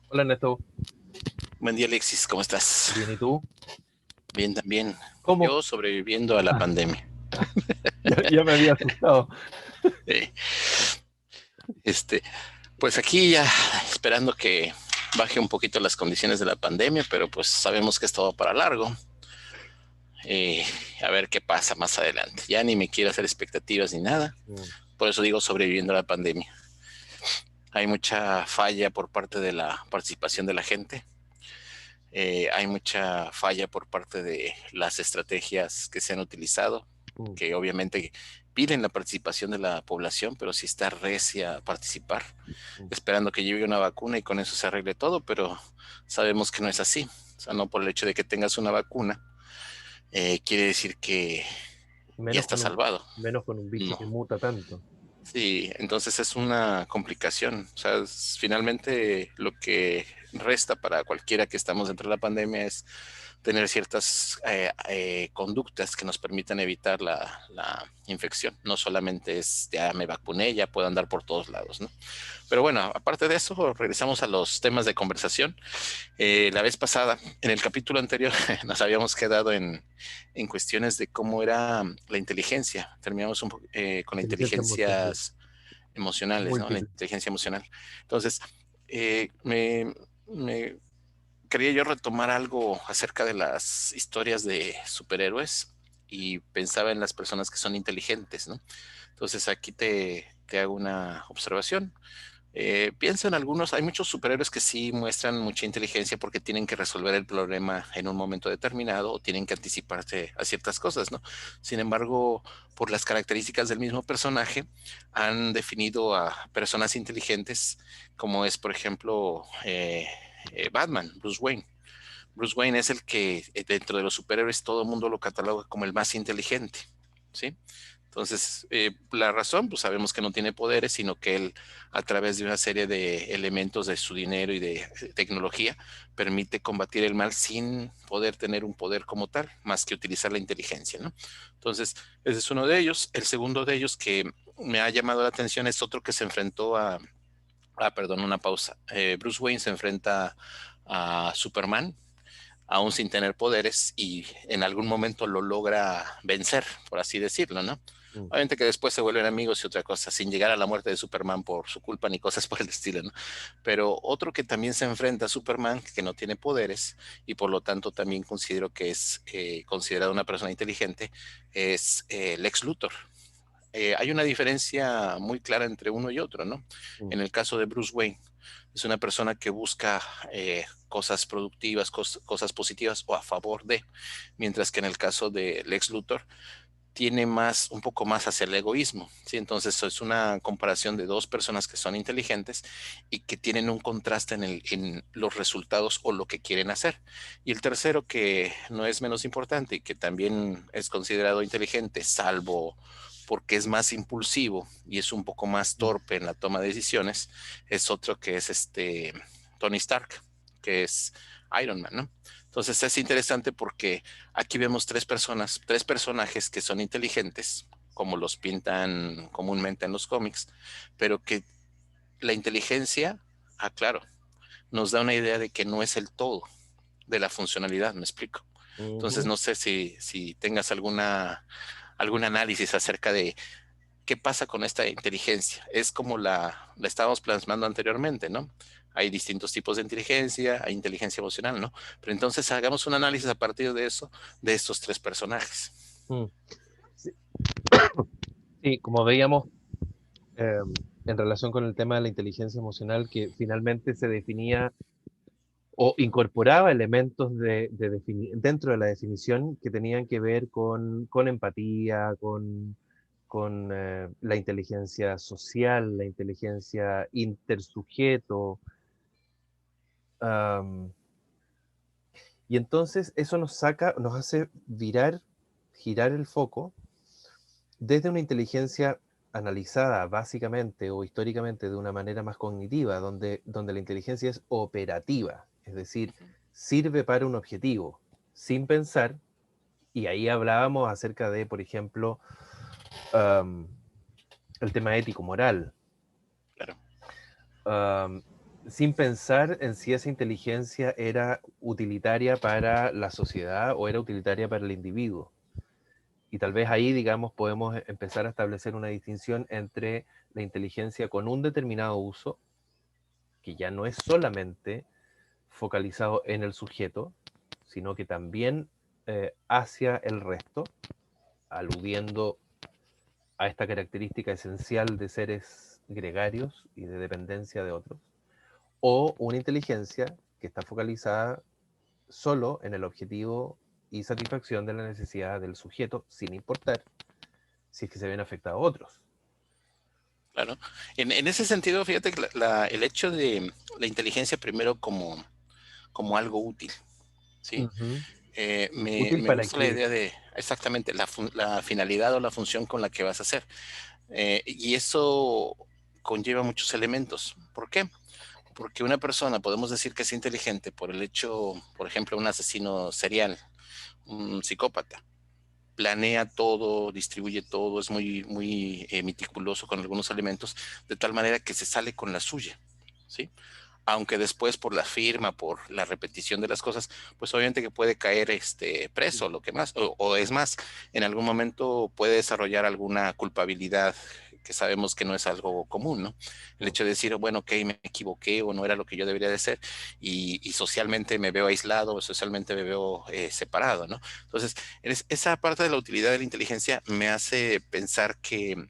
Hola Neto, Buen día, Alexis, ¿cómo estás? bien, ¿y tú? Bien, también. ¿Cómo? Yo sobreviviendo a la Ah, pandemia. ya me había asustado. Eh, este, pues aquí ya esperando que baje un poquito las condiciones de la pandemia, pero pues sabemos que es todo para largo. Eh, a ver qué pasa más adelante. Ya ni me quiero hacer expectativas ni nada. Mm. Por eso digo sobreviviendo a la pandemia. Hay mucha falla por parte de la participación de la gente. Hay mucha falla por parte de las estrategias que se han utilizado, Mm. que obviamente piden la participación de la población, pero sí está recia a participar, Mm. esperando que llegue una vacuna y con eso se arregle todo, pero sabemos que no es así. O sea, no por el hecho de que tengas una vacuna, quiere decir que ya Menos está con un, salvado. menos con un bicho No. que muta tanto. Sí, entonces es una complicación. O sea, finalmente lo que resta para cualquiera que estamos dentro de la pandemia es tener ciertas conductas que nos permitan evitar la infección. No solamente es ya me vacuné, ya puedo andar por todos lados, ¿no? Pero bueno, aparte de eso, regresamos a los temas de conversación. La vez pasada, en el capítulo anterior, nos habíamos quedado en cuestiones de cómo era la inteligencia. Terminamos con la Inteligencia inteligencia emocional, emocionales, ¿no? La múltiple. inteligencia emocional. Entonces, me quería yo retomar algo acerca de las historias de superhéroes y pensaba en las personas que son inteligentes, ¿no? Entonces aquí te hago una observación. Piensa en algunos, hay muchos superhéroes que sí muestran mucha inteligencia porque tienen que resolver el problema en un momento determinado o tienen que anticiparse a ciertas cosas, ¿no? Sin embargo, por las características del mismo personaje, han definido a personas inteligentes como es, por ejemplo, Batman, Bruce Wayne. Bruce Wayne es el que dentro de los superhéroes todo el mundo lo cataloga como el más inteligente, ¿sí? Entonces, la razón, pues sabemos que no tiene poderes, sino que él, a través de una serie de elementos de su dinero y de tecnología, permite combatir el mal sin poder tener un poder como tal, más que utilizar la inteligencia, ¿no? Entonces, ese es uno de ellos. El segundo de ellos que me ha llamado la atención es otro que se enfrentó perdón, una pausa. Bruce Wayne se enfrenta a Superman, aún sin tener poderes, y en algún momento lo logra vencer, por así decirlo, ¿no? Mm. Obviamente que después se vuelven amigos y otra cosa, sin llegar a la muerte de Superman por su culpa ni cosas por el estilo, ¿no? Pero otro que también se enfrenta a Superman, que no tiene poderes y por lo tanto también considero que es considerado una persona inteligente, es Lex Luthor. Hay una diferencia muy clara entre uno y otro, ¿no? Mm. En el caso de Bruce Wayne, es una persona que busca cosas productivas, cosas positivas o a favor de, mientras que en el caso de Lex Luthor tiene más, un poco más hacia el egoísmo, ¿sí? Entonces es una comparación de dos personas que son inteligentes y que tienen un contraste en los resultados o lo que quieren hacer. Y el tercero, que no es menos importante y que también es considerado inteligente, salvo porque es más impulsivo y es un poco más Mm. torpe en la toma de decisiones, es otro que es Tony Stark, que es Iron Man, ¿no? Entonces es interesante porque aquí vemos tres personas, tres personajes que son inteligentes, como los pintan comúnmente en los cómics, pero que la inteligencia, claro, nos da una idea de que no es el todo de la funcionalidad, ¿me explico? Entonces Ujú. no sé si tengas algún análisis acerca de qué pasa con esta inteligencia. Es como la estábamos plasmando anteriormente, ¿no? Hay distintos tipos de inteligencia, hay inteligencia emocional, ¿no? Pero entonces hagamos un análisis a partir de eso, de estos tres personajes. Mm. Sí, sí, como veíamos, eh, en relación con el tema de la inteligencia emocional, que finalmente se definía o incorporaba elementos dentro de la definición que tenían que ver con empatía, con la inteligencia social, la inteligencia intersujeto. am, y entonces eso nos hace girar el foco desde una inteligencia analizada básicamente o históricamente de una manera más cognitiva, donde la inteligencia es operativa, es decir, sirve para un objetivo, sin pensar, y ahí hablábamos acerca de, por ejemplo, um, el tema ético-moral. Claro. Um, sin pensar en si esa inteligencia era utilitaria para la sociedad o era utilitaria para el individuo. Y tal vez ahí, digamos, podemos empezar a establecer una distinción entre la inteligencia con un determinado uso, que ya no es solamente focalizado en el sujeto, sino que también hacia el resto, aludiendo a esta característica esencial de seres gregarios y de dependencia de otros, o una inteligencia que está focalizada solo en el objetivo y satisfacción de la necesidad del sujeto, sin importar si es que se ven afectados otros. Claro. En ese sentido, fíjate que el hecho de la inteligencia primero como algo útil, ¿sí? Ujú. ¿Útil Me para gusta la qué? idea de exactamente la finalidad o la función con la que vas a hacer. Y eso conlleva muchos elementos. ¿Por qué? Porque una persona podemos decir que es inteligente por el hecho, por ejemplo, un asesino serial, un psicópata. Planea todo, distribuye todo, es muy meticuloso con algunos elementos, de tal manera que se sale con la suya, ¿sí? Aunque después por la firma, por la repetición de las cosas, pues obviamente que puede caer preso, lo que más, o es más, en algún momento puede desarrollar alguna culpabilidad que sabemos que no es algo común, ¿no? El hecho de decir, bueno, ok, me equivoqué o no era lo que yo debería de ser y socialmente me veo aislado o socialmente me veo separado, ¿no? Entonces, esa parte de la utilidad de la inteligencia me hace pensar que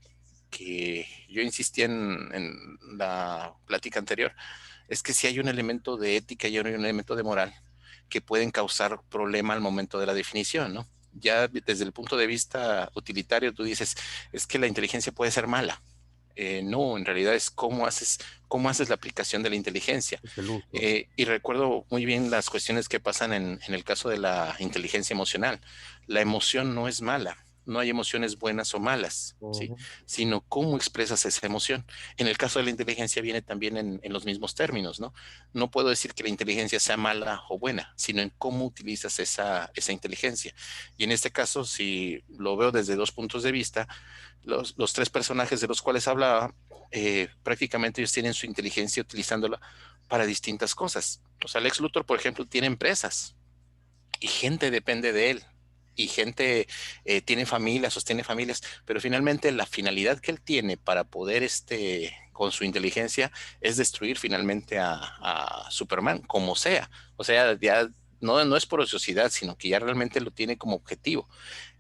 yo insistí en la plática anterior, es que si hay un elemento de ética y hay un elemento de moral que pueden causar problema al momento de la definición, ¿no? Ya desde el punto de vista utilitario, tú dices, es que la inteligencia puede ser mala. No, en realidad es cómo haces la aplicación de la inteligencia. Es el uso. Y recuerdo muy bien las cuestiones que pasan en el caso de la inteligencia emocional. La emoción no es mala, no hay emociones buenas o malas, ¿sí? Ujú. Sino cómo expresas esa emoción. En el caso de la inteligencia viene también en los mismos términos, ¿no? No puedo decir que la inteligencia sea mala o buena, sino en cómo utilizas esa inteligencia. Y en este caso, si lo veo desde dos puntos de vista, los tres personajes de los cuales hablaba, prácticamente ellos tienen su inteligencia utilizándola para distintas cosas. O sea, Lex Luthor, por ejemplo, tiene empresas y gente depende de él. Y gente tiene familias, sostiene familias, pero finalmente la finalidad que él tiene para poder, con su inteligencia, es destruir finalmente a Superman, como sea. O sea, ya no es por ociosidad, sino que ya realmente lo tiene como objetivo.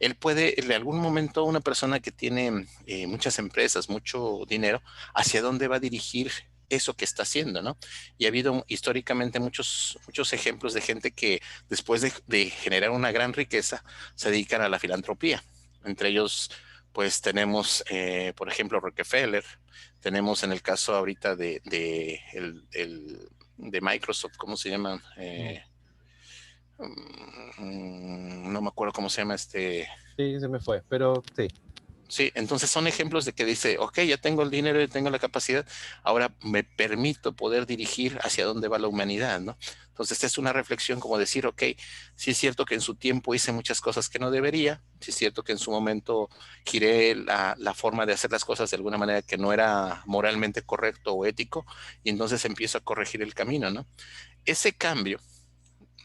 Él puede, en algún momento, una persona que tiene muchas empresas, mucho dinero, ¿hacia dónde va a dirigir eso que está haciendo, ¿no? Y ha habido históricamente muchos ejemplos de gente que después de generar una gran riqueza se dedican a la filantropía. Entre ellos, pues tenemos, por ejemplo, Rockefeller, tenemos en el caso ahorita de Microsoft, ¿cómo se llama? No me acuerdo cómo se llama Sí, se me fue, pero sí. Sí, entonces son ejemplos de que dice, ok, ya tengo el dinero, ya tengo la capacidad, ahora me permito poder dirigir hacia dónde va la humanidad, ¿no? Entonces esta es una reflexión como decir, ok, sí es cierto que en su tiempo hice muchas cosas que no debería, sí es cierto que en su momento giré la forma de hacer las cosas de alguna manera que no era moralmente correcto o ético, y entonces empiezo a corregir el camino, ¿no? Ese cambio,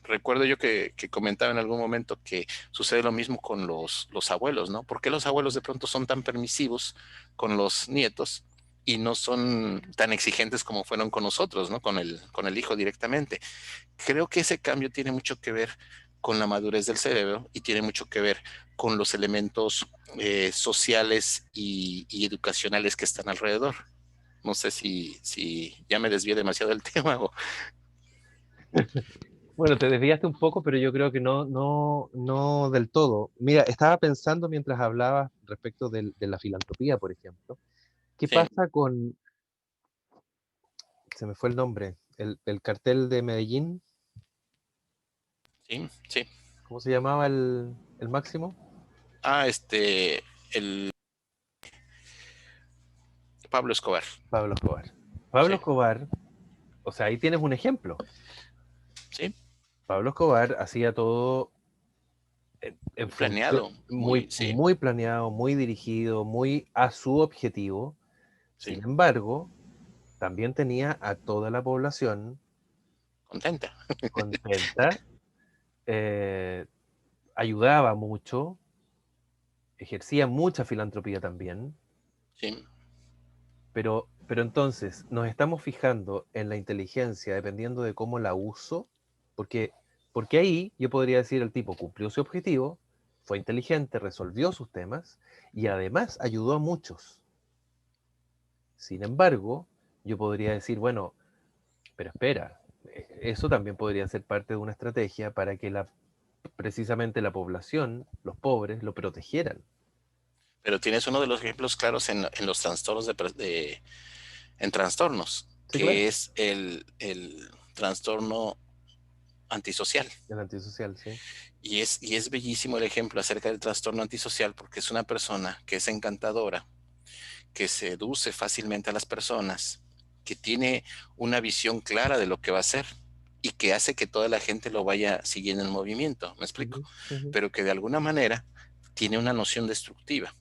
recuerdo yo que comentaba en algún momento que sucede lo mismo con los abuelos, ¿no? ¿Por qué los abuelos de pronto son tan permisivos con los nietos y no son tan exigentes como fueron con nosotros, ¿no? Con el hijo directamente. Creo que ese cambio tiene mucho que ver con la madurez del cerebro y tiene mucho que ver con los elementos sociales y educacionales que están alrededor. No sé si ya me desvié demasiado del tema o... Bueno, te desviaste un poco, pero yo creo que no del todo. Mira, estaba pensando mientras hablabas respecto de la filantropía, por ejemplo. ¿Qué Sí, pasa con, se me fue el nombre, el cartel de Medellín? sí, sí. ¿Cómo se llamaba el máximo? Ah, el Pablo Escobar. Pablo Escobar. Pablo Sí, Escobar, o sea, ahí tienes un ejemplo. sí, Pablo Escobar hacía todo en muy función, planeado, muy, sí, muy planeado, muy dirigido, muy a su objetivo. sí, Sin embargo, también tenía a toda la población Contenta. contenta, ayudaba mucho, ejercía mucha filantropía también, Sí. pero entonces nos estamos fijando en la inteligencia dependiendo de cómo la uso, porque, porque ahí yo podría decir el tipo cumplió su objetivo, fue inteligente, resolvió sus temas y además ayudó a muchos. Sin embargo, yo podría decir, bueno, pero espera, eso también podría ser parte de una estrategia para que precisamente la población, los pobres, lo protegieran. Pero tienes uno de los ejemplos claros en los trastornos en trastornos, Sí, claro. que es el trastorno antisocial. El antisocial, sí. Y es bellísimo el ejemplo acerca del trastorno antisocial porque es una persona que es encantadora, que seduce fácilmente a las personas, que tiene una visión clara de lo que va a hacer y que hace que toda la gente lo vaya siguiendo en movimiento, ¿me explico? Ujú, ujú. Pero que de alguna manera tiene una noción destructiva.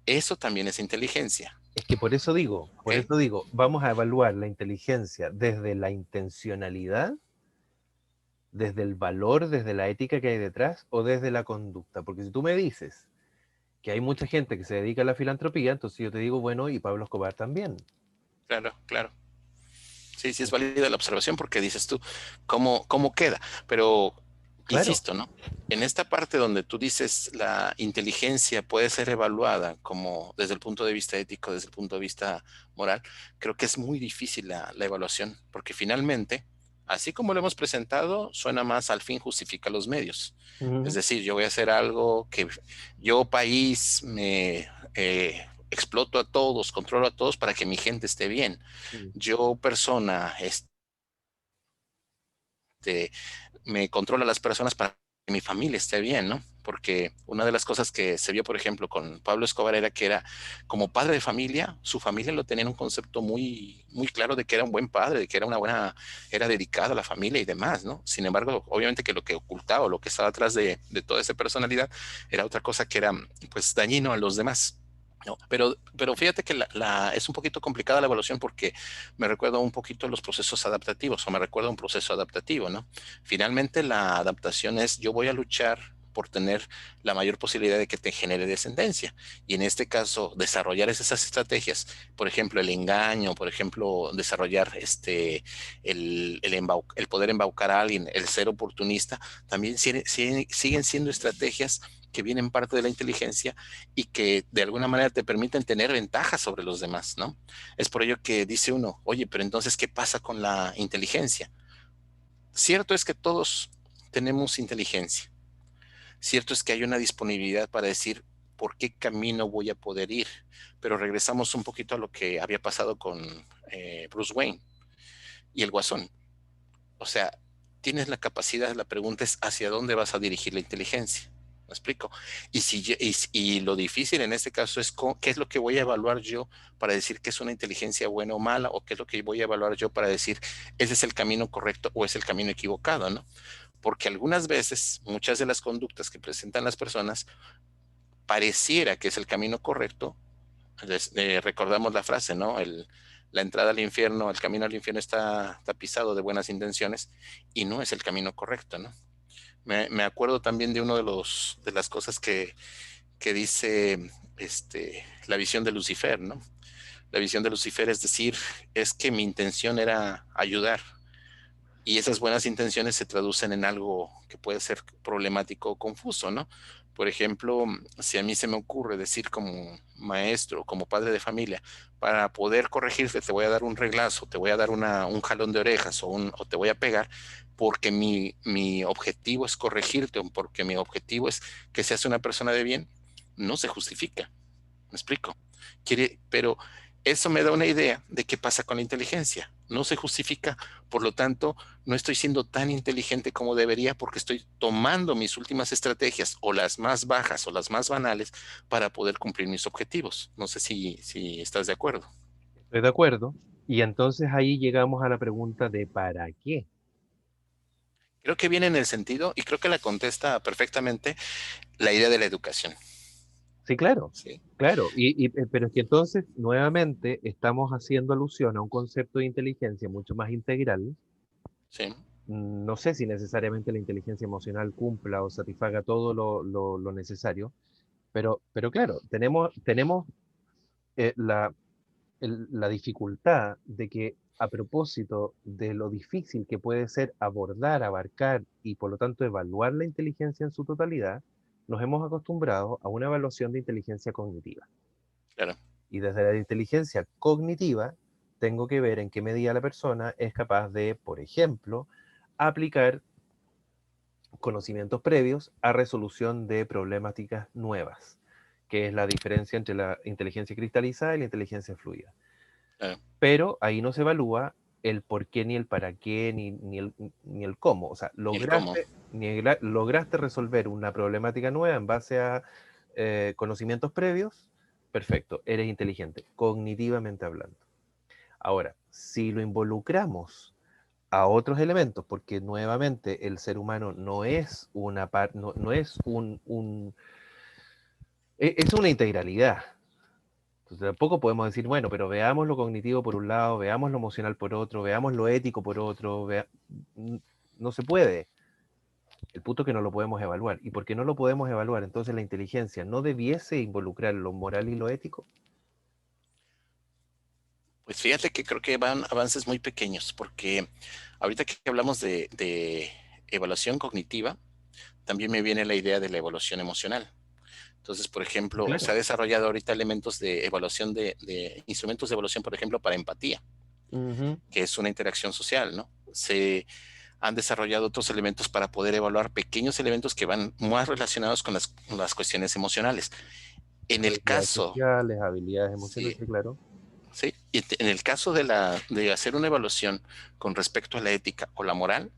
Eso también es inteligencia, Es que ¿ok? por eso digo, vamos a evaluar la inteligencia desde la intencionalidad, desde el valor, desde la ética que hay detrás o desde la conducta. Porque si tú me dices que hay mucha gente que se dedica a la filantropía, entonces yo te digo, bueno, y Pablo Escobar también. Claro, claro. Sí, sí es válida la observación porque dices tú, ¿cómo queda? Pero, Claro. insisto, ¿no? En esta parte donde tú dices la inteligencia puede ser evaluada como desde el punto de vista ético, desde el punto de vista moral, creo que es muy difícil la evaluación, porque finalmente, así como lo hemos presentado, suena más al fin justifica los medios. Es Ujú. decir, yo voy a hacer algo que yo país me exploto a todos, controlo a todos para que mi gente esté bien. Mm. Yo persona, me controla a las personas para que mi familia esté bien, ¿no? Porque una de las cosas que se vio, por ejemplo, con Pablo Escobar era que era como padre de familia, su familia lo tenía en un concepto muy, muy claro de que era un buen padre, de que era una buena, era dedicado a la familia y demás, ¿no? Sin embargo, obviamente que lo que ocultaba o lo que estaba atrás de toda esa personalidad era otra cosa que era, pues, dañino a los demás. No, pero fíjate que es un poquito complicada la evaluación porque me recuerda un poquito a los procesos adaptativos o me recuerda a un proceso adaptativo, ¿no? Finalmente la adaptación es yo voy a luchar por tener la mayor posibilidad de que te genere descendencia. Y en este caso, desarrollar esas estrategias, por ejemplo, el engaño, por ejemplo, desarrollar el poder embaucar a alguien, el ser oportunista, también siguen siendo estrategias que vienen parte de la inteligencia y que de alguna manera te permiten tener ventajas sobre los demás, ¿no? Es por ello que dice uno, oye, pero entonces, ¿qué pasa con la inteligencia? Cierto es que todos tenemos inteligencia. Cierto es que hay una disponibilidad para decir por qué camino voy a poder ir. Pero regresamos un poquito a lo que había pasado con Bruce Wayne y el Guasón. O sea, tienes la capacidad, la pregunta es hacia dónde vas a dirigir la inteligencia. ¿Me explico? Y lo difícil en este caso es qué es lo que voy a evaluar yo para decir que es una inteligencia buena o mala, o qué es lo que voy a evaluar yo para decir ese es el camino correcto o es el camino equivocado, ¿no? Porque algunas veces, muchas de las conductas que presentan las personas pareciera que es el camino correcto. Recordamos la frase, ¿no? La entrada al infierno, el camino al infierno está tapizado de buenas intenciones y no es el camino correcto, ¿no? Me acuerdo también de uno de las cosas que dice la visión de Lucifer, ¿no? La visión de Lucifer es decir, es que mi intención era ayudar, y esas buenas intenciones se traducen en algo que puede ser problemático o confuso, ¿no? Por ejemplo, si a mí se me ocurre decir como maestro, como padre de familia, para poder corregirte, te voy a dar un reglazo, te voy a dar un jalón de orejas o te voy a pegar, porque mi objetivo es corregirte o porque mi objetivo es que seas una persona de bien, no se justifica. ¿Me explico? Pero eso me da una idea de qué pasa con la inteligencia. No se justifica, por lo tanto, no estoy siendo tan inteligente como debería porque estoy tomando mis últimas estrategias o las más bajas o las más banales para poder cumplir mis objetivos. No sé si estás de acuerdo. Estoy de acuerdo. Y entonces ahí llegamos a la pregunta de ¿para qué? Creo que viene en el sentido y creo que la contesta perfectamente la idea de la educación. Sí, claro, Sí, claro. Pero es que entonces, nuevamente, estamos haciendo alusión a un concepto de inteligencia mucho más integral. sí, No sé si necesariamente la inteligencia emocional cumpla o satisfaga todo lo necesario, pero claro, tenemos la, la dificultad de que a propósito de lo difícil que puede ser abordar, abarcar y por lo tanto evaluar la inteligencia en su totalidad, nos hemos acostumbrado a una evaluación de inteligencia cognitiva. claro. Y desde la inteligencia cognitiva, tengo que ver en qué medida la persona es capaz de, por ejemplo, aplicar conocimientos previos a resolución de problemáticas nuevas, que es la diferencia entre la inteligencia cristalizada y la inteligencia fluida. Claro. Pero ahí no se evalúa el por qué, ni el para qué, ni el cómo. O sea, Y el cómo. lograste resolver una problemática nueva en base a conocimientos previos, perfecto, eres inteligente, cognitivamente hablando. Ahora, si lo involucramos a otros elementos, porque nuevamente el ser humano no es no es es una integralidad. Entonces, tampoco podemos decir, bueno, pero veamos lo cognitivo por un lado, veamos lo emocional por otro, veamos lo ético por otro. No se puede. El punto es que no lo podemos evaluar. ¿Y por qué no lo podemos evaluar? Entonces la inteligencia no debiese involucrar lo moral y lo ético. Pues fíjate que creo que van avances muy pequeños, porque ahorita que hablamos de evaluación cognitiva, también me viene la idea de la evaluación emocional. Entonces, por ejemplo, se Claro. ha desarrollado ahorita elementos de evaluación de instrumentos de evaluación, por ejemplo, para empatía, Ujú. que es una interacción social, ¿no? Se han desarrollado otros elementos para poder evaluar pequeños elementos que van más relacionados con las cuestiones emocionales. En el Habilidades caso, sociales, habilidades emocionales, sí, sí, claro. sí, y en el caso de hacer una evaluación con respecto a la ética o la moral,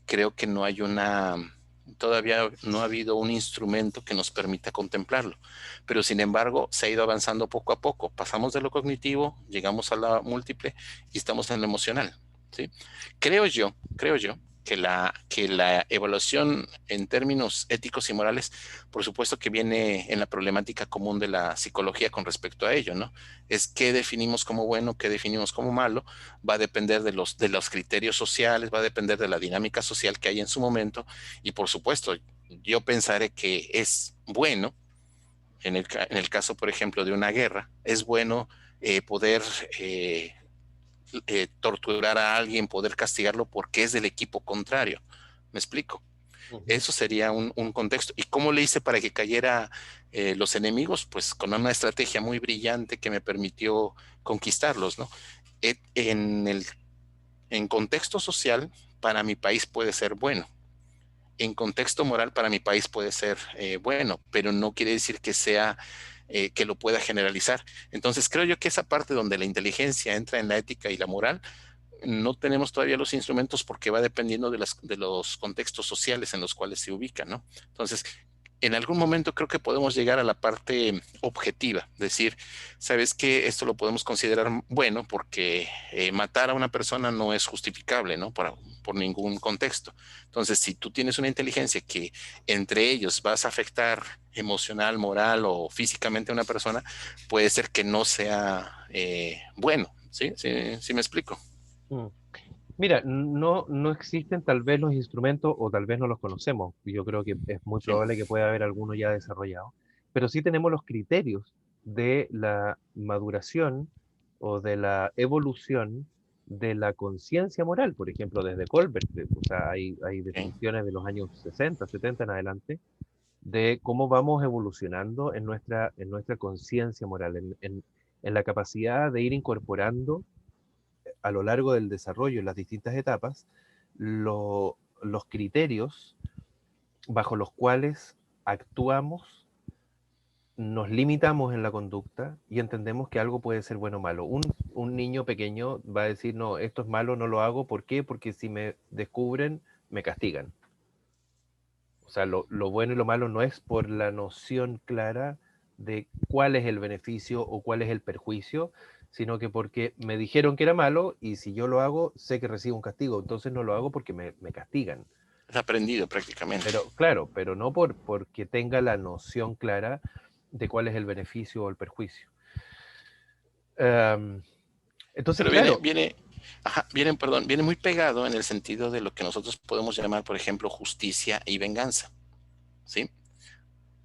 creo que todavía no ha habido un instrumento que nos permita contemplarlo. Pero sin embargo, se ha ido avanzando poco a poco. Pasamos de lo cognitivo, llegamos a la múltiple y estamos en lo emocional. ¿Sí? Creo yo que la evaluación en términos éticos y morales, por supuesto que viene en la problemática común de la psicología con respecto a ello, ¿no? Es qué definimos como bueno, qué definimos como malo, va a depender de los criterios sociales, va a depender de la dinámica social que hay en su momento y por supuesto, yo pensaré que es bueno, en el caso, por ejemplo, de una guerra, es bueno poder torturar a alguien, poder castigarlo porque es del equipo contrario. ¿Me explico? Ujú. Eso sería un contexto. ¿Y cómo le hice para que cayera los enemigos? Pues con una estrategia muy brillante que me permitió conquistarlos, ¿no? En en contexto social, para mi país puede ser bueno. En contexto moral, para mi país puede ser bueno, pero no quiere decir que sea que lo pueda generalizar. Entonces, creo yo que esa parte donde la inteligencia entra en la ética y la moral, no tenemos todavía los instrumentos porque va dependiendo de los contextos sociales en los cuales se ubica, ¿no? Entonces, en algún momento creo que podemos llegar a la parte objetiva, decir, ¿sabes qué? Esto lo podemos considerar bueno porque matar a una persona no es justificable, ¿no? Por ningún contexto. Entonces, si tú tienes una inteligencia que entre ellos vas a afectar emocional, moral o físicamente a una persona, puede ser que no sea bueno, ¿sí? ¿Sí? ¿Sí me explico? Mm. Mira, no existen tal vez los instrumentos o tal vez no los conocemos. Yo creo que es muy Sí, probable que pueda haber alguno ya desarrollado, pero sí tenemos los criterios de la maduración o de la evolución de la conciencia moral, por ejemplo, desde Colbert. O sea, hay ok, definiciones de los años 60, 70 en adelante de cómo vamos evolucionando en nuestra conciencia moral, en la capacidad de ir incorporando a lo largo del desarrollo en las distintas etapas los criterios bajo los cuales actuamos, nos limitamos en la conducta y entendemos que algo puede ser bueno o malo. Un niño pequeño va a decir, no, esto es malo, no lo hago. ¿Por qué? Porque si me descubren, me castigan. O sea, lo bueno y lo malo no es por la noción clara de cuál es el beneficio o cuál es el perjuicio, sino que porque me dijeron que era malo y si yo lo hago, sé que recibo un castigo, entonces no lo hago porque me castigan. es aprendido prácticamente. Pero claro, pero no porque tenga la noción clara de cuál es el beneficio o el perjuicio. Um, entonces, Pero claro. viene muy pegado en el sentido de lo que nosotros podemos llamar, por ejemplo, justicia y venganza, ¿sí?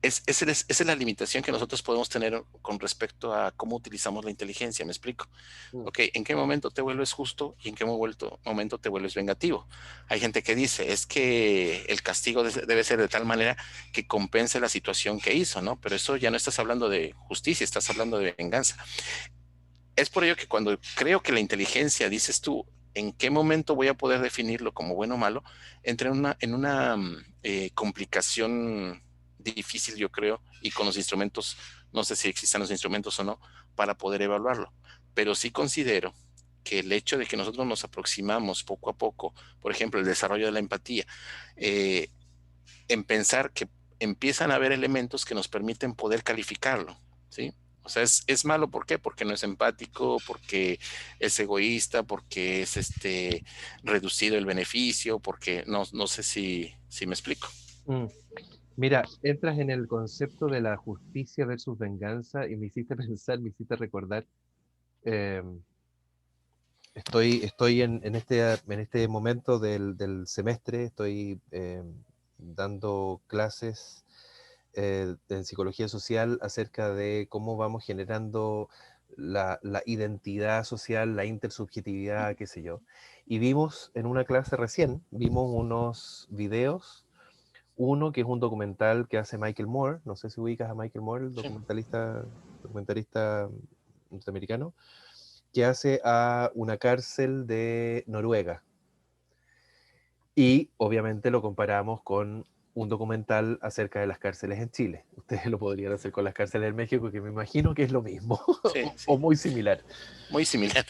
Esa es la limitación que nosotros podemos tener con respecto a cómo utilizamos la inteligencia, ¿me explico? Ok, ¿en qué momento te vuelves justo y en qué momento te vuelves vengativo? Hay gente que dice, es que el castigo debe ser de tal manera que compense la situación que hizo, ¿no? Pero eso ya no estás hablando de justicia, estás hablando de venganza. Es por ello que cuando creo que la inteligencia, dices tú, ¿en qué momento voy a poder definirlo como bueno o malo? Entra en una complicación difícil, yo creo, y con los instrumentos, no sé si existan los instrumentos o no, para poder evaluarlo. Pero sí considero que el hecho de que nosotros nos aproximamos poco a poco, por ejemplo, el desarrollo de la empatía, eh, en pensar que empiezan a haber elementos que nos permiten poder calificarlo, ¿sí? O sea, es malo, ¿por qué? Porque no es empático, porque es egoísta, porque es reducido el beneficio, porque no sé si me explico. Mira, entras en el concepto de la justicia versus venganza y me hiciste pensar, me hiciste recordar. eh, estoy en este momento del semestre, estoy dando clases en psicología social acerca de cómo vamos generando la identidad social, la intersubjetividad, qué sé yo. Y vimos en una clase recién, vimos unos videos, uno que es un documental que hace Michael Moore, no sé si ubicas a Michael Moore, el Sí. documentalista norteamericano, que hace a una cárcel de Noruega. Y obviamente lo comparamos con un documental acerca de las cárceles en Chile. Ustedes lo podrían hacer con las cárceles en México, que me imagino que es lo mismo, Sí, o sí. muy similar. Muy similar.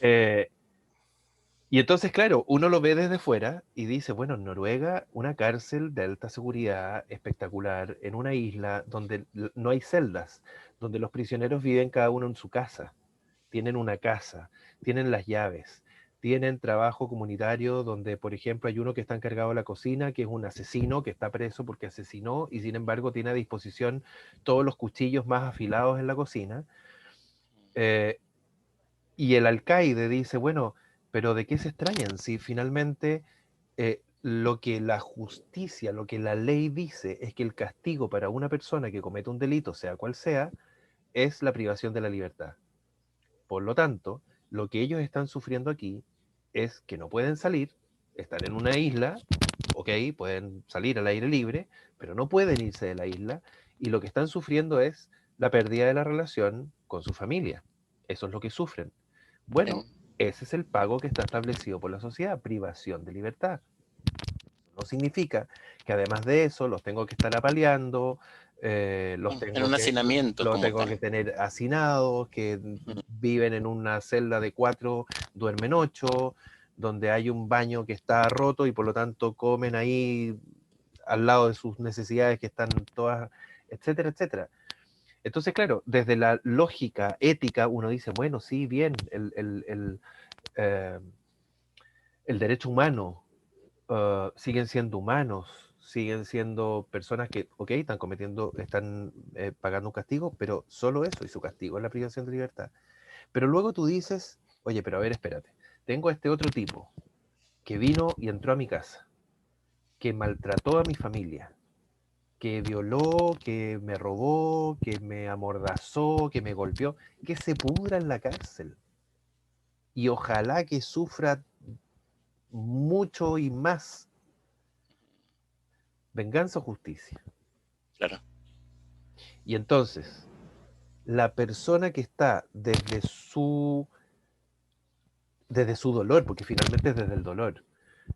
Eh, y entonces, claro, uno lo ve desde fuera y dice, bueno, en Noruega, una cárcel de alta seguridad, espectacular, en una isla donde no hay celdas, donde los prisioneros viven cada uno en su casa, tienen una casa, tienen las llaves, tienen trabajo comunitario donde, por ejemplo, hay uno que está encargado de la cocina, que es un asesino, que está preso porque asesinó y sin embargo tiene a disposición todos los cuchillos más afilados en la cocina. Eh, y el alcaide dice, bueno, pero ¿de qué se extrañan si finalmente lo que la justicia, lo que la ley dice es que el castigo para una persona que comete un delito, sea cual sea, es la privación de la libertad? Por lo tanto, lo que ellos están sufriendo aquí es que no pueden salir, están en una isla, ok, pueden salir al aire libre, pero no pueden irse de la isla, y lo que están sufriendo es la pérdida de la relación con su familia. Eso es lo que sufren. Bueno, ese es el pago que está establecido por la sociedad, privación de libertad. No significa que además de eso los tengo que estar apaleando, En un hacinamiento los como tengo tal. que tener hacinados, que viven en una celda de 4, duermen 8, donde hay un baño que está roto y por lo tanto comen ahí al lado de sus necesidades que están todas, etcétera, etcétera. Entonces, claro, desde la lógica ética uno dice, bueno, sí, bien, eh, el derecho humano, siguen siendo humanos, siguen siendo personas que, ok, están cometiendo, están pagando un castigo, pero solo eso, y su castigo es la privación de libertad. Pero luego tú dices, oye, pero a ver, espérate, tengo a este otro tipo que vino y entró a mi casa, que maltrató a mi familia, que violó, que me robó, que me amordazó, que me golpeó, que se pudra en la cárcel. Y ojalá que sufra mucho y más. ¿Venganza o justicia? Claro. Y entonces, la persona que está desde su dolor, porque finalmente es desde el dolor,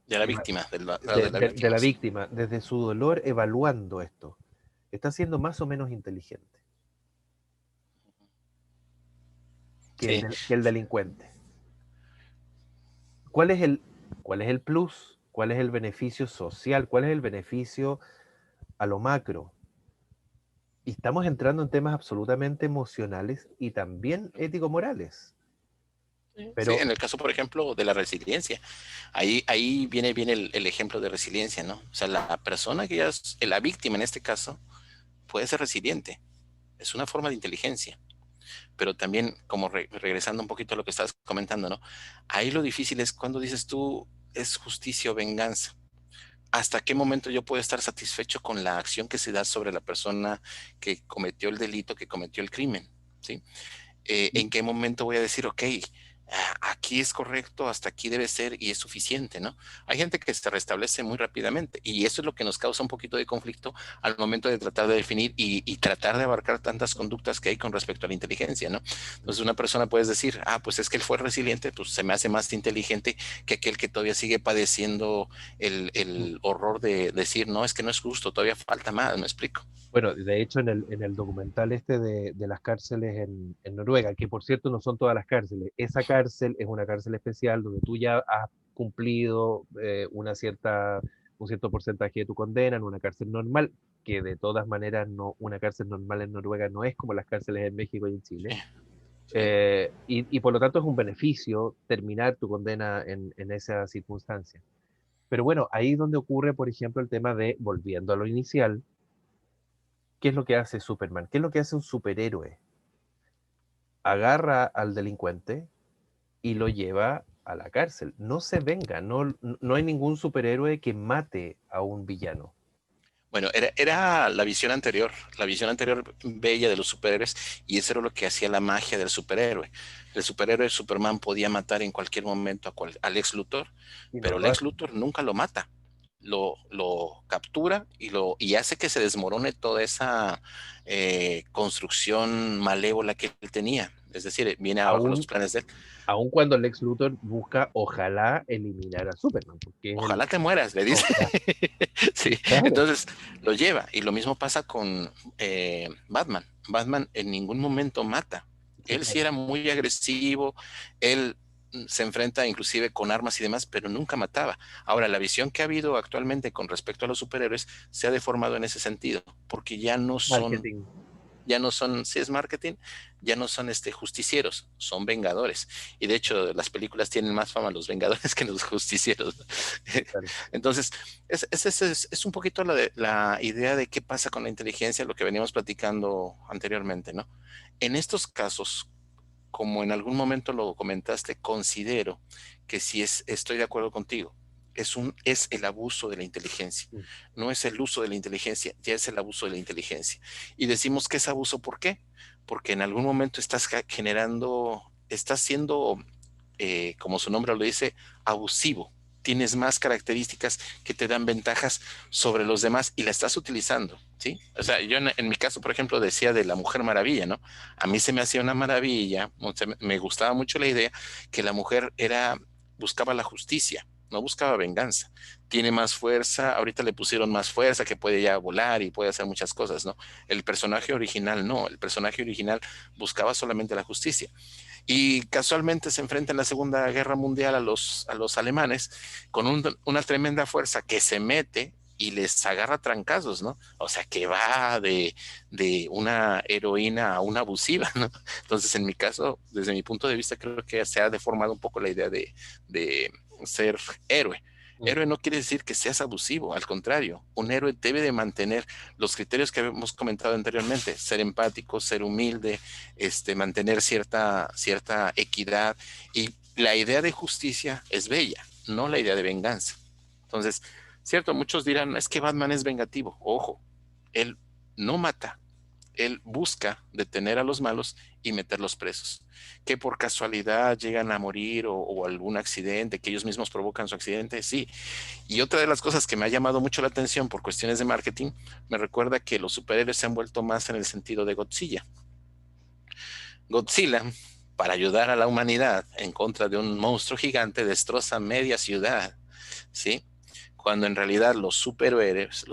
De la víctima, del lado de la de víctima, la sí. víctima, desde su dolor evaluando esto, está siendo más o menos inteligente Sí, que el delincuente. ¿Cuál es cuál es el plus? ¿Cuál es el beneficio social? ¿Cuál es el beneficio a lo macro? Y estamos entrando en temas absolutamente emocionales y también ético-morales. sí, Pero en el caso, por ejemplo, de la resiliencia. Ahí viene el ejemplo de resiliencia, ¿no? O sea, la persona que ya es la víctima en este caso, puede ser resiliente, es una forma de inteligencia. Pero también, como regresando un poquito a lo que estabas comentando, ¿no? Ahí lo difícil es cuando dices tú, es justicia o venganza. ¿Hasta qué momento yo puedo estar satisfecho con la acción que se da sobre la persona que cometió el delito, que cometió el crimen? ¿Sí? ¿En qué momento voy a decir, ok, aquí es correcto, hasta aquí debe ser y es suficiente, ¿no? Hay gente que se restablece muy rápidamente y eso es lo que nos causa un poquito de conflicto al momento de tratar de definir y tratar de abarcar tantas conductas que hay con respecto a la inteligencia, ¿no? Entonces una persona puede decir, pues es que él fue resiliente, pues se me hace más inteligente que aquel que todavía sigue padeciendo el horror de decir, no, es que no es justo, todavía falta más, ¿me explico? Bueno, de hecho, en el documental este de las cárceles en Noruega, que por cierto no son todas las cárceles, esa cárcel es una cárcel especial donde tú ya has cumplido un cierto porcentaje de tu condena en una cárcel normal, que de todas maneras no, una cárcel normal en Noruega no es como las cárceles en México y en Chile. Sí. Y por lo tanto es un beneficio terminar tu condena en esa circunstancia. Pero bueno, ahí es donde ocurre, por ejemplo, el tema de, volviendo a lo inicial, ¿qué es lo que hace Superman? ¿Qué es lo que hace un superhéroe? Agarra al delincuente y lo lleva a la cárcel. No se venga, no hay ningún superhéroe que mate a un villano. Bueno, era la visión anterior bella de los superhéroes, y eso era lo que hacía la magia del superhéroe. El superhéroe Superman podía matar en cualquier momento al Lex Luthor, Y no pero lo Lex hace. Luthor nunca lo mata. Lo captura y hace que se desmorone toda esa construcción malévola que él tenía. Es decir, viene abajo los Aún, planes de él. aún cuando Lex Luthor busca, ojalá, eliminar a Superman, porque es el... Ojalá te mueras, le dice. Ojalá, Sí, claro. entonces lo lleva. Y lo mismo pasa con Batman. Batman en ningún momento mata. Sí, Él sí claro. era muy agresivo, él se enfrenta inclusive con armas y demás, pero nunca mataba. Ahora, la visión que ha habido actualmente con respecto a los superhéroes se ha deformado en ese sentido, porque Marketing. ya no son, si es marketing, ya no son justicieros, son vengadores. Y de hecho, las películas tienen más fama los vengadores que los justicieros. Claro. Entonces, es un poquito la idea de qué pasa con la inteligencia, lo que veníamos platicando anteriormente, ¿no? En estos casos, como en algún momento lo comentaste, considero que estoy de acuerdo contigo. Es el abuso de la inteligencia. Mm. No es el uso de la inteligencia, ya es el abuso de la inteligencia. Y decimos que es abuso, ¿por qué? Porque en algún momento estás siendo, como su nombre lo dice, abusivo. Tienes más características que te dan ventajas sobre los demás y la estás utilizando, ¿sí? O sea, yo en mi caso, por ejemplo, decía de la Mujer Maravilla, ¿no? A mí se me hacía una maravilla, o sea, me gustaba mucho la idea que la mujer buscaba la justicia, no buscaba venganza. Tiene más fuerza, ahorita le pusieron más fuerza, que puede ya volar y puede hacer muchas cosas, ¿no? El personaje original no, el personaje original buscaba solamente la justicia. Y casualmente se enfrenta en la Segunda Guerra Mundial a los alemanes con una tremenda fuerza que se mete y les agarra trancazos, ¿no? O sea, que va de una heroína a una abusiva, ¿no? Entonces, en mi caso, desde mi punto de vista, creo que se ha deformado un poco la idea de ser héroe. Mm. Héroe no quiere decir que seas abusivo, al contrario, un héroe debe de mantener los criterios que hemos comentado anteriormente, ser empático, ser humilde, mantener cierta equidad, y la idea de justicia es bella, no la idea de venganza. Entonces, cierto, muchos dirán, es que Batman es vengativo. Ojo, él no mata, él busca detener a los malos y meterlos presos. Que por casualidad llegan a morir o algún accidente, que ellos mismos provocan su accidente, sí. Y otra de las cosas que me ha llamado mucho la atención por cuestiones de marketing, me recuerda que los superhéroes se han vuelto más en el sentido de Godzilla. Godzilla, para ayudar a la humanidad en contra de un monstruo gigante, destroza media ciudad, ¿sí? Cuando en realidad los superhéroes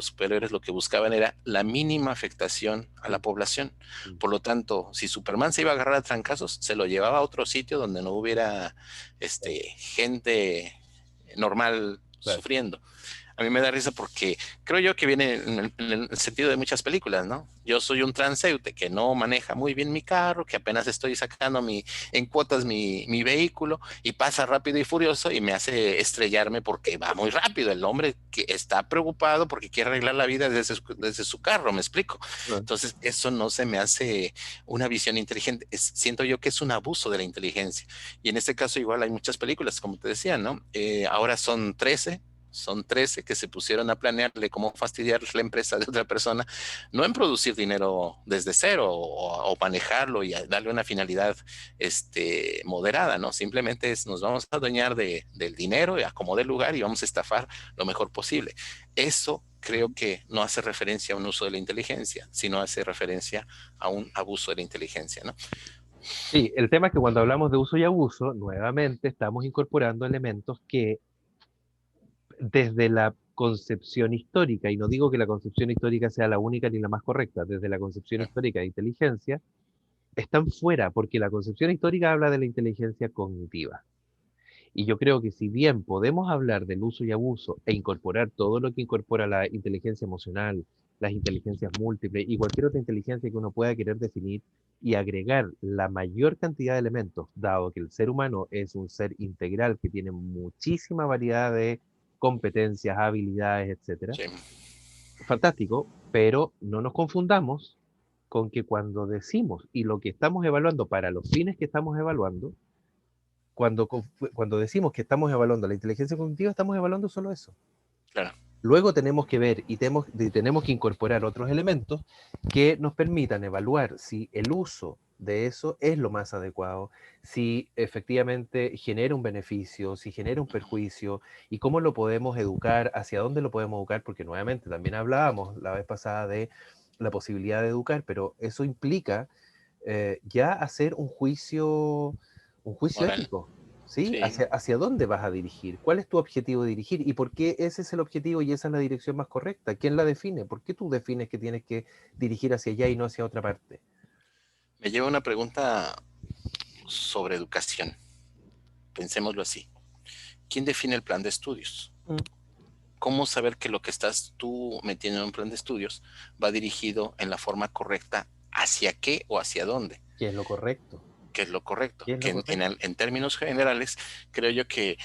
lo que buscaban era la mínima afectación a la Mm. población. Mm. Por lo tanto, si Superman se iba a agarrar a trancazos, se lo llevaba a otro sitio donde no hubiera Claro, gente normal claro. sufriendo. A mí me da risa porque creo yo que viene en el sentido de muchas películas, ¿no? Yo soy un transeúnte que no maneja muy bien mi carro, que apenas estoy sacando en cuotas mi vehículo y pasa rápido y furioso y me hace estrellarme porque va muy rápido. El hombre que está preocupado porque quiere arreglar la vida desde su carro, ¿me explico? Claro. Entonces, eso no se me hace una visión inteligente. Siento yo que es un abuso de la inteligencia. Y en este caso igual hay muchas películas, como te decía, ¿no? Ahora son 13 que se pusieron a planearle cómo fastidiar la empresa de otra persona, no en producir dinero desde cero o manejarlo y darle una finalidad moderada, ¿no? Simplemente nos vamos a adueñar del dinero y a como del lugar y vamos a estafar lo mejor posible. Eso creo que no hace referencia a un uso de la inteligencia, sino hace referencia a un abuso de la inteligencia, ¿no? Sí, el tema es que cuando hablamos de uso y abuso, nuevamente estamos incorporando elementos que desde la concepción histórica, y no digo que la concepción histórica sea la única ni la más correcta, desde la concepción histórica de inteligencia, están fuera, porque la concepción histórica habla de la inteligencia cognitiva. Y yo creo que si bien podemos hablar del uso y abuso e incorporar todo lo que incorpora la inteligencia emocional, las inteligencias múltiples y cualquier otra inteligencia que uno pueda querer definir y agregar la mayor cantidad de elementos, dado que el ser humano es un ser integral que tiene muchísima variedad de competencias, habilidades, etcétera, Sí, fantástico, pero no nos confundamos con que cuando decimos y lo que estamos evaluando para los fines que estamos evaluando, cuando decimos que estamos evaluando la inteligencia cognitiva, estamos evaluando solo eso. claro. Luego tenemos que ver y tenemos que incorporar otros elementos que nos permitan evaluar si el uso de eso es lo más adecuado, si efectivamente genera un beneficio, si genera un perjuicio y cómo lo podemos educar, hacia dónde lo podemos educar, porque nuevamente también hablábamos la vez pasada de la posibilidad de educar, pero eso implica ya hacer un juicio Moral. ético, ¿sí? Sí. Hacia dónde vas a dirigir? ¿Cuál es tu objetivo de dirigir? ¿Y por qué ese es el objetivo y esa es la dirección más correcta? ¿Quién la define? ¿Por qué tú defines que tienes que dirigir hacia allá y no hacia otra parte? Me lleva una pregunta sobre educación. Pensémoslo así. ¿Quién define el plan de estudios? Mm. ¿Cómo saber que lo que estás tú metiendo en un plan de estudios va dirigido en la forma correcta hacia qué o hacia dónde? ¿Qué es lo correcto? Que es lo correcto, ¿Qué es que lo correcto? en términos generales, creo yo que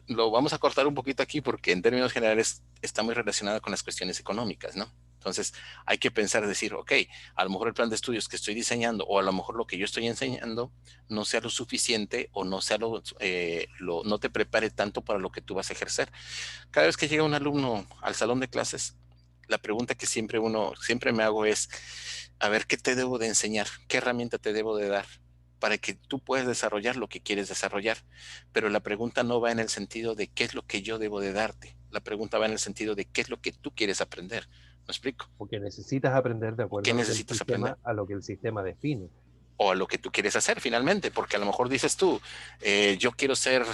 lo vamos a cortar un poquito aquí porque en términos generales está muy relacionado con las cuestiones económicas, ¿no? Entonces hay que pensar, decir, ok, a lo mejor el plan de estudios que estoy diseñando o a lo mejor lo que yo estoy enseñando no sea lo suficiente o no sea no te prepare tanto para lo que tú vas a ejercer. Cada vez que llega un alumno al salón de clases, la pregunta que siempre me hago es, a ver, ¿qué te debo de enseñar? ¿Qué herramienta te debo de dar para que tú puedas desarrollar lo que quieres desarrollar? Pero la pregunta no va en el sentido de qué es lo que yo debo de darte. La pregunta va en el sentido de qué es lo que tú quieres aprender. ¿Me explico? Porque necesitas aprender de ¿O acuerdo qué necesitas aprender? a lo que el sistema define. O a lo que tú quieres hacer finalmente, porque a lo mejor dices tú, yo quiero ser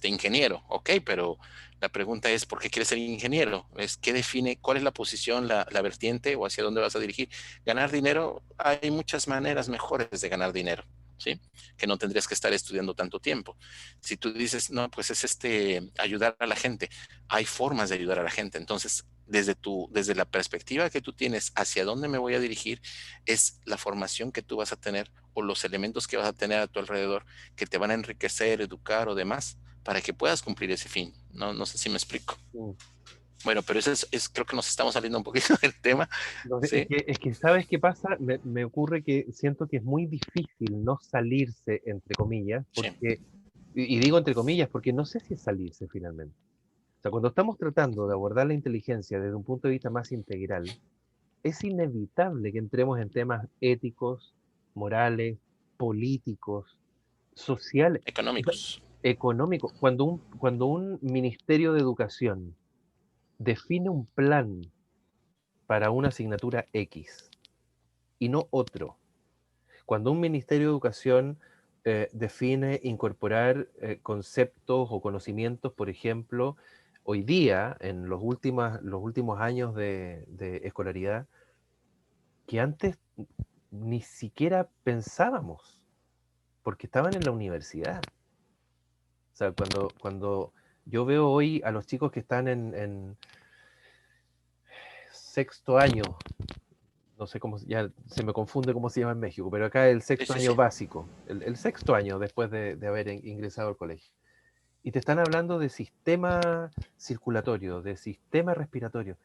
ingeniero, ok, pero la pregunta es, ¿por qué quieres ser ingeniero? Es qué define, cuál es la posición, la vertiente o hacia dónde vas a dirigir. Ganar dinero, hay muchas maneras mejores de ganar dinero. ¿Sí? Que no tendrías que estar estudiando tanto tiempo. Si tú dices, no, pues es ayudar a la gente, hay formas de ayudar a la gente. Entonces, desde la perspectiva que tú tienes hacia dónde me voy a dirigir, es la formación que tú vas a tener o los elementos que vas a tener a tu alrededor que te van a enriquecer, educar o demás para que puedas cumplir ese fin. No, no sé si me explico. Mm. Bueno, pero creo que nos estamos saliendo un poquito del tema, Entonces, ¿sí? es que ¿sabes qué pasa? Me ocurre que siento que es muy difícil no salirse, entre comillas, Sí, porque, y digo entre comillas, porque no sé si es salirse finalmente. O sea, cuando estamos tratando de abordar la inteligencia desde un punto de vista más integral, es inevitable que entremos en temas éticos, morales, políticos, sociales, o sea, económicos. económicos. Cuando un ministerio de educación define un plan para una asignatura X y no otro, cuando un ministerio de educación define incorporar conceptos o conocimientos, por ejemplo, hoy día, en los últimos años de escolaridad, que antes ni siquiera pensábamos, porque estaban en la universidad. O sea, cuando yo veo hoy a los chicos que están sexto año, no sé cómo, ya se me confunde cómo se llama en México, pero acá el Sí, sexto sí, año sí. básico, el sexto año después de haber ingresado al colegio. Y te están hablando de sistema circulatorio, de sistema respiratorio,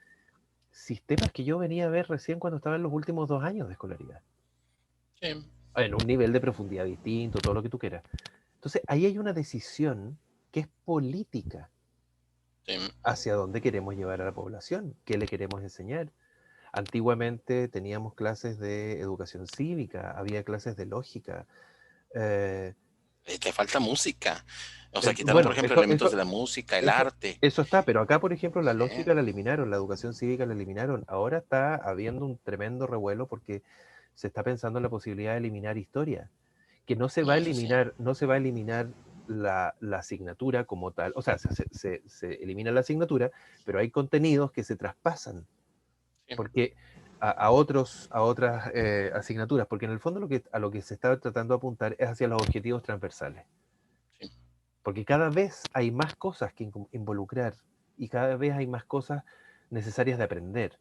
sistemas que yo venía a ver recién cuando estaba en los últimos 2 años de escolaridad, Sí, en un nivel de profundidad distinto, todo lo que tú quieras. Entonces, ahí hay una decisión que es política sí. hacia dónde queremos llevar a la población, qué le queremos enseñar. Antiguamente teníamos clases de educación cívica, había clases de lógica. eh, Te falta música. O sea, quitaron, por bueno, ejemplo, eso, elementos de la música, el eso, arte. eso está, pero acá, por ejemplo, la Sí, lógica la eliminaron, la educación cívica la eliminaron. Ahora está habiendo un tremendo revuelo porque se está pensando en la posibilidad de eliminar historia, que no se va a no, eso sí. eliminar, no se va a eliminar la asignatura como tal, o sea, se elimina la asignatura, pero hay contenidos que se traspasan Sí, porque a otras asignaturas, porque en el fondo a lo que se está tratando de apuntar es hacia los objetivos transversales, sí. porque cada vez hay más cosas que involucrar y cada vez hay más cosas necesarias de aprender.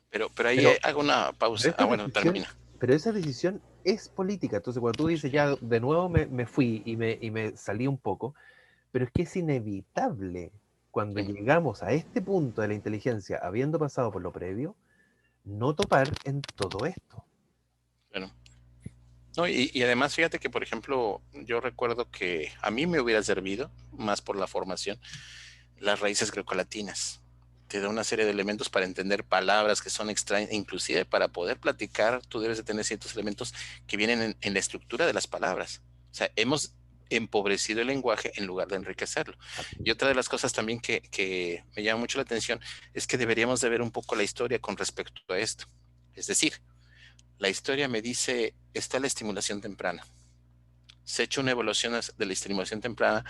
Pero ahí Pero, hago una pero pausa. Ah, esa bueno, decisión, termina. pero esa decisión es política. Entonces, cuando tú dices, Sí, ya de nuevo me fui y me salí un poco, pero es que es inevitable cuando sí, llegamos a este punto de la inteligencia, habiendo pasado por lo previo, no topar en todo esto. claro. No, y además, fíjate que, por ejemplo, yo recuerdo que a mí me hubiera servido, más por la formación, las raíces grecolatinas. Te da una serie de elementos para entender palabras que son extrañas, inclusive para poder platicar, tú debes de tener ciertos elementos que vienen en la estructura de las palabras. O sea, hemos empobrecido el lenguaje en lugar de enriquecerlo. Y otra de las cosas también que me llama mucho la atención es que deberíamos de ver un poco la historia con respecto a esto. Es decir, la historia me dice, está la estimulación temprana. Se ha hecho una evaluación de la estimulación temprana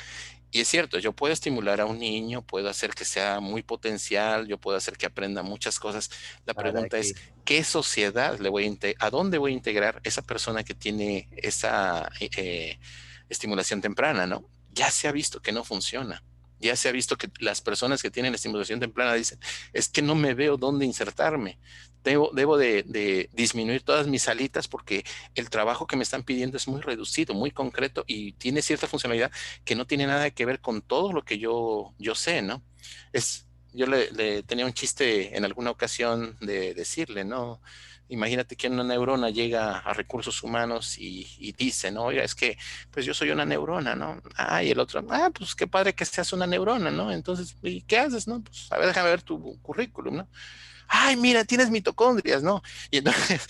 y es cierto, yo puedo estimular a un niño, puedo hacer que sea muy potencial, yo puedo hacer que aprenda muchas cosas. La ¿Para pregunta es, qué? ¿qué sociedad le voy a dónde voy a integrar esa persona que tiene esa estimulación temprana, ¿no? Ya se ha visto que no funciona. Ya se ha visto que las personas que tienen estimulación temprana dicen, es que no me veo dónde insertarme. Debo de disminuir todas mis alitas porque el trabajo que me están pidiendo es muy reducido, muy concreto y tiene cierta funcionalidad que no tiene nada que ver con todo lo que yo sé, ¿no? Yo le tenía un chiste en alguna ocasión de decirle, ¿no? Imagínate que una neurona llega a recursos humanos y dice, ¿no? Oiga, es que, pues yo soy una neurona, ¿no? Ah, y el otro, pues qué padre que seas una neurona, ¿no? Entonces, ¿y qué haces, no? Pues, a ver, déjame ver tu currículum, ¿no? Ay, mira, tienes mitocondrias, ¿no? Y entonces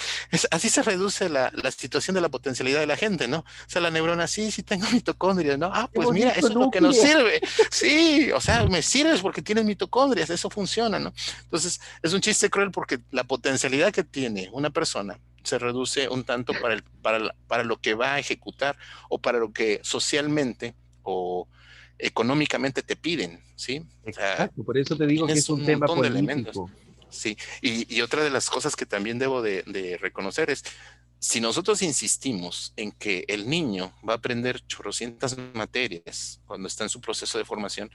así se reduce la situación de la potencialidad de la gente, ¿no? O sea, la neurona, sí, sí tengo mitocondrias, ¿no? Ah, ¡Qué pues mira, bonito eso es lo que nos núcleo! sirve. Sí, o sea, me sirves porque tienes mitocondrias, eso funciona, ¿no? Entonces, es un chiste cruel porque la potencialidad que tiene una persona se reduce un tanto para lo que va a ejecutar o para lo que socialmente o económicamente te piden, ¿sí? O sea, Exacto, por eso te digo que es tienes un un tema montón de elementos. político. Sí, y otra de las cosas que también debo de reconocer es, si nosotros insistimos en que el niño va a aprender chorrocientas materias cuando está en su proceso de formación,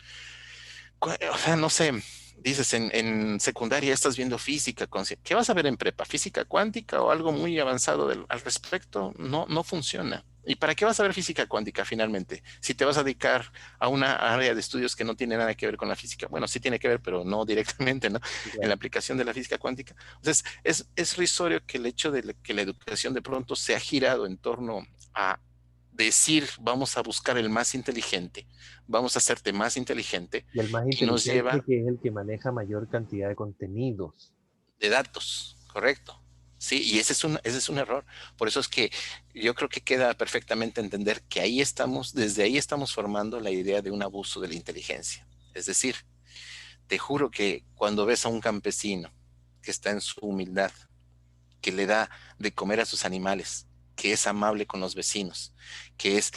o sea, no sé, dices en secundaria estás viendo física, ¿qué vas a ver en prepa? ¿Física cuántica o algo muy avanzado al respecto? No, no funciona. ¿Y para qué vas a ver física cuántica finalmente? Si te vas a dedicar a una área de estudios que no tiene nada que ver con la física. Bueno, sí tiene que ver, pero no directamente, ¿no? En la Claro. aplicación de la física cuántica. Entonces, es risorio que el hecho de que la educación de pronto se ha girado en torno a decir, vamos a buscar el más inteligente, vamos a hacerte más inteligente, Y el más y nos inteligente lleva que es el que maneja mayor cantidad de contenidos. de datos, ¿correcto? Sí, y ese es un error. Por eso es que yo creo que queda perfectamente entender que ahí estamos, desde ahí estamos formando la idea de un abuso de la inteligencia. Es decir, te juro que cuando ves a un campesino que está en su humildad, que le da de comer a sus animales, que es amable con los vecinos, que es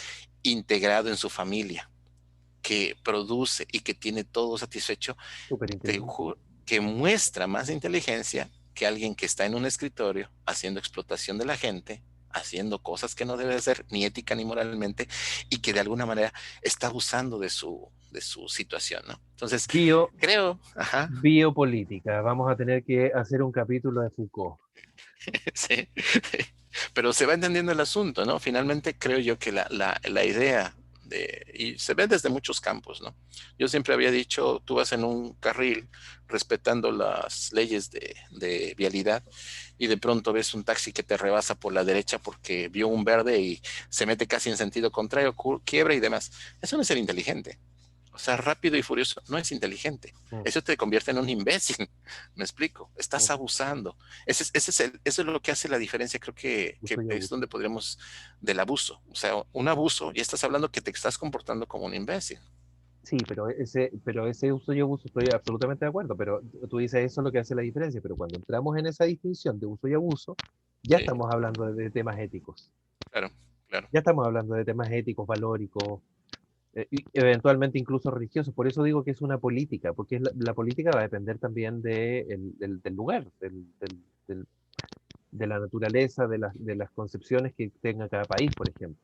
integrado en su familia, que produce y que tiene todo satisfecho, Súper te inteligente. juro que muestra más inteligencia que alguien que está en un escritorio haciendo explotación de la gente, haciendo cosas que no debe hacer, ni ética ni moralmente, y que de alguna manera está abusando de su situación, ¿no? Entonces, Bio, creo, ajá, biopolítica. Vamos a tener que hacer un capítulo de Foucault. sí, pero se va entendiendo el asunto, ¿no? Finalmente creo yo que la idea y se ve desde muchos campos, ¿no? Yo siempre había dicho, tú vas en un carril respetando las leyes de vialidad y de pronto ves un taxi que te rebasa por la derecha porque vio un verde y se mete casi en sentido contrario, quiebra y demás. Eso no es ser inteligente. O sea, rápido y furioso no es inteligente. Mm, Eso te convierte en un imbécil. Me explico. Estás mm. abusando. Eso es lo que hace la diferencia. Creo que Uso y es abuso. donde podríamos del abuso. O sea, un abuso y estás hablando que te estás comportando como un imbécil. Sí, pero ese uso y abuso estoy absolutamente de acuerdo, pero tú dices eso es lo que hace la diferencia, pero cuando entramos en esa distinción de uso y abuso, ya Sí, estamos hablando de temas éticos, claro, claro. ya estamos hablando de temas éticos, valóricos, y eventualmente incluso religiosos. Por eso digo que es una política, porque la política va a depender también del lugar, de la naturaleza, de las concepciones que tenga cada país, por ejemplo.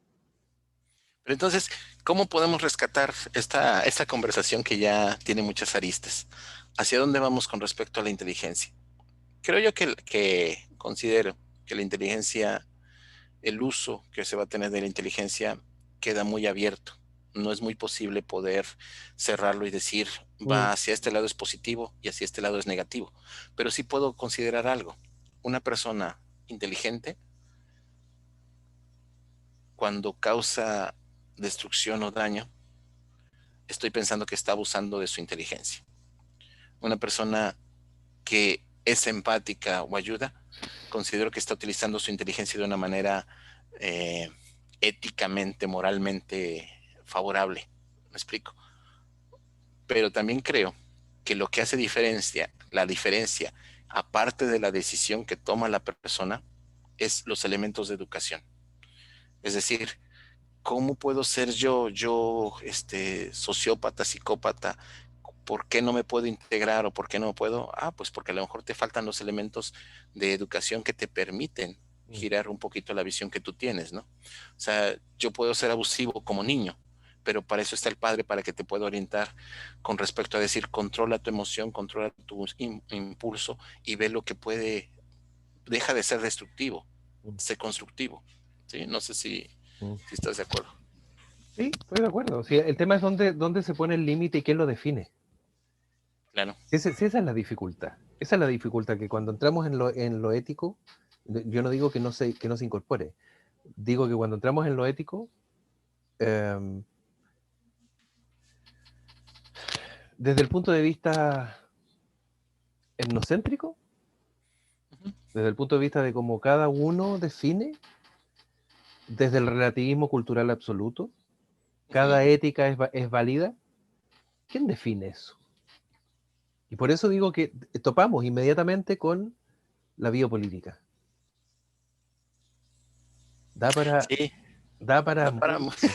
Pero entonces, ¿cómo podemos rescatar esta conversación que ya tiene muchas aristas? ¿Hacia dónde vamos con respecto a la inteligencia? Creo yo que considero que la inteligencia, el uso que se va a tener de la inteligencia queda muy abierto. No es muy posible poder cerrarlo y decir Mm, va hacia este lado es positivo y hacia este lado es negativo. Pero sí puedo considerar algo. Una persona inteligente, cuando causa destrucción o daño, estoy pensando que está abusando de su inteligencia. Una persona que es empática o ayuda, considero que está utilizando su inteligencia de una manera eh, éticamente, moralmente favorable. ¿Me explico? Pero también creo que lo que hace la diferencia, aparte de la decisión que toma la persona, es los elementos de educación. Es decir, ¿cómo puedo ser sociópata, psicópata? ¿Por qué no me puedo integrar o por qué no puedo? Ah, pues porque a lo mejor te faltan los elementos de educación que te permiten mm, girar un poquito la visión que tú tienes, ¿no? O sea, yo puedo ser abusivo como niño, pero para eso está el padre, para que te pueda orientar con respecto a decir, controla tu emoción, controla tu impulso y ve lo que deja de ser destructivo, mm, sé constructivo, ¿sí? No sé mm. si estás de acuerdo. Sí, estoy de acuerdo. Sí, el tema es dónde se pone el límite y quién lo define. Claro. Sí, esa es la dificultad. Esa es la dificultad, que cuando entramos en lo ético, yo no digo que no se incorpore. Digo que cuando entramos en lo ético, em, desde el punto de vista etnocéntrico, Ujú, desde el punto de vista de cómo cada uno define, desde el relativismo cultural absoluto, ujú. cada ética es válida. ¿Quién define eso? Y por eso digo que topamos inmediatamente con la biopolítica. Da para, Sí, da para da para. mucho.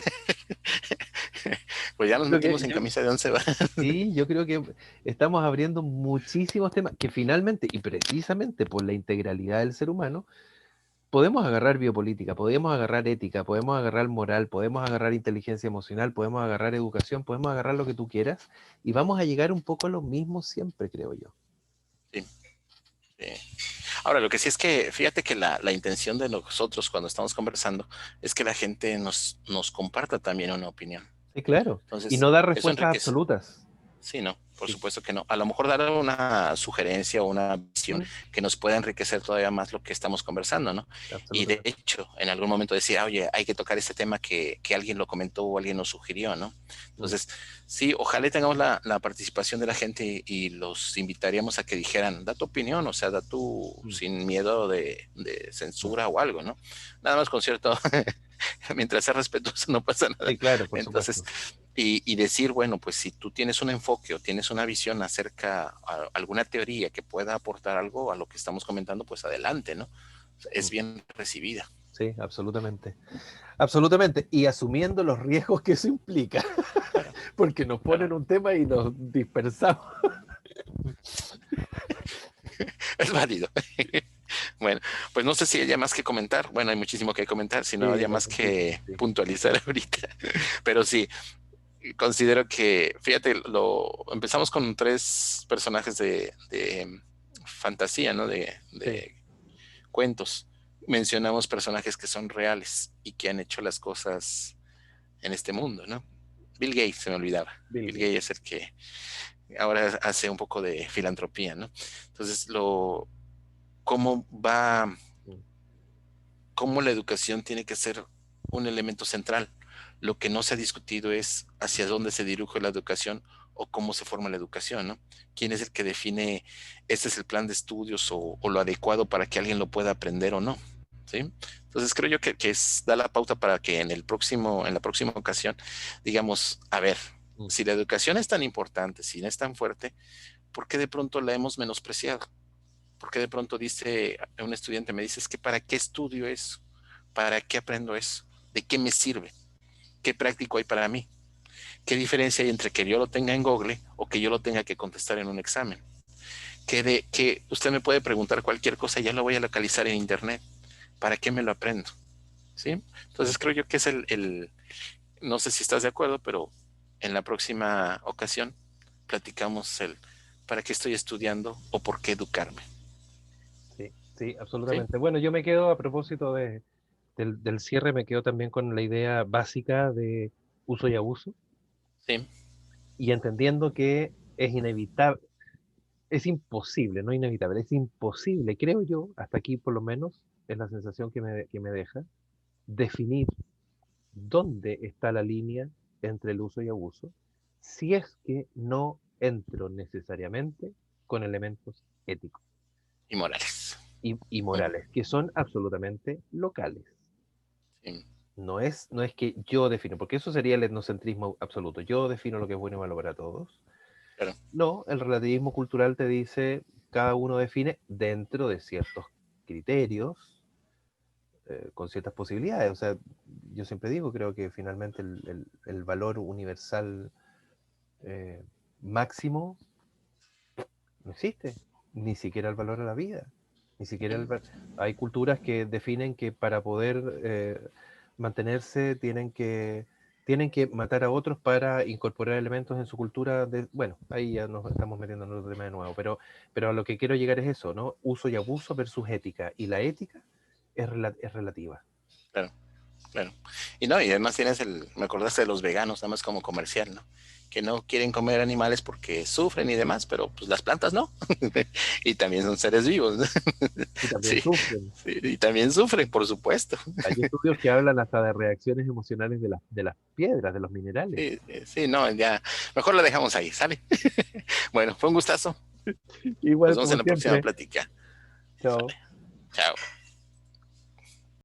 Pues ya Yo nos creo que, metimos en yo, camisa de once varas. sí, yo creo que estamos abriendo muchísimos temas que finalmente, y precisamente por la integralidad del ser humano, podemos agarrar biopolítica, podemos agarrar ética, podemos agarrar moral, podemos agarrar inteligencia emocional, podemos agarrar educación, podemos agarrar lo que tú quieras, y vamos a llegar un poco a lo mismo siempre, creo yo. Sí, sí. Ahora, lo que sí es que, fíjate que la intención de nosotros cuando estamos conversando es que la gente nos comparta también una opinión. Sí, claro. Y Entonces, no dar eso respuestas enriquece. absolutas. Sí, no, por Sí. supuesto que no. A lo mejor dar una sugerencia o una visión Mm, que nos pueda enriquecer todavía más lo que estamos conversando, ¿no? Y de absolutamente. hecho, en algún momento decir, oye, hay que tocar este tema que alguien lo comentó o alguien nos sugirió, ¿no? Mm, Entonces, sí, ojalá tengamos la participación de la gente y los invitaríamos a que dijeran, da tu opinión, o sea, da tu mm, sin miedo de mm. censura o algo, ¿no? Nada más con cierto, mientras sea respetuoso no pasa nada. Sí, claro, por Entonces, supuesto. y decir, bueno, pues si tú tienes un enfoque o tienes una visión acerca a alguna teoría que pueda aportar algo a lo que estamos comentando, pues adelante, ¿no? Es Mm, bien recibida. sí, absolutamente. Absolutamente. Y asumiendo los riesgos que eso implica, Claro, porque nos claro. ponen un tema y nos dispersamos. Es válido. Bueno, pues no sé si haya más que comentar. Bueno, hay muchísimo que comentar, si no Sí, haya más bastante, que sí. puntualizar ahorita. Pero sí, considero que, fíjate, empezamos con 3 personajes de fantasía, ¿no? Sí, De cuentos. Mencionamos personajes que son reales y que han hecho las cosas en este mundo, ¿no? Bill Gates, se me olvidaba. Bill Bill Gates. Gates es el que ahora hace un poco de filantropía, ¿no? Entonces, cómo va, Mm. cómo la educación tiene que ser un elemento central. Lo que no se ha discutido es hacia dónde se dirige la educación o cómo se forma la educación, ¿no? ¿Quién es el que define este es el plan de estudios o lo adecuado para que alguien lo pueda aprender o no? ¿Sí? Entonces creo yo que da la pauta para que en la próxima ocasión digamos, a ver, Mm. si la educación es tan importante, si no es tan fuerte, ¿por qué de pronto la hemos menospreciado? ¿Por qué de pronto dice un estudiante, me dice, es que para qué estudio eso? ¿Para qué aprendo eso? ¿De qué me sirve? ¿Qué práctico hay para mí? ¿Qué diferencia hay entre que yo lo tenga en Google o que yo lo tenga que contestar en un examen? Que usted me puede preguntar cualquier cosa y ya lo voy a localizar en internet. ¿Para qué me lo aprendo? ¿Sí? Entonces creo yo que es no sé si estás de acuerdo, pero en la próxima ocasión platicamos el para qué estoy estudiando o por qué educarme. Sí, sí, ¿Sí? absolutamente. Bueno, yo me quedo a propósito del cierre, me quedo también con la idea básica de uso y abuso Sí. y entendiendo que es inevitable, es imposible, no inevitable, es imposible, creo yo, hasta aquí por lo menos es la sensación que me deja, definir dónde está la línea entre el uso y abuso, si es que no entro necesariamente con elementos éticos Y Morales. y morales, que son absolutamente locales. Sí, No es que yo defino, porque eso sería el etnocentrismo absoluto. Yo defino lo que es bueno y malo para todos. claro. No, el relativismo cultural te dice, cada uno define dentro de ciertos criterios, con ciertas posibilidades. O sea, yo siempre digo, creo que finalmente el valor universal eh, máximo no existe, ni siquiera el valor a la vida, ni siquiera Sí. hay culturas que definen que para poder mantenerse tienen que matar a otros para incorporar elementos en su cultura de, bueno, ahí ya nos estamos metiendo en otro tema de nuevo, pero a lo que quiero llegar es eso, ¿no? Uso y abuso versus ética, y la ética es relativa. Claro, claro. Y no, y además me acordaste de los veganos, nada más como comercial, ¿no? Que no quieren comer animales porque sufren y demás, pero pues las plantas no. Y también son seres vivos, ¿no? Y también Sí, sufren. sí, y también sufren, por supuesto. Hay estudios que hablan hasta de reacciones emocionales de las piedras, de los minerales. Sí, sí, no, ya, mejor la dejamos ahí, ¿sale? Bueno, fue un gustazo. Nos Igual vemos como en la próxima siempre. plática. Sale. Chao. Chao.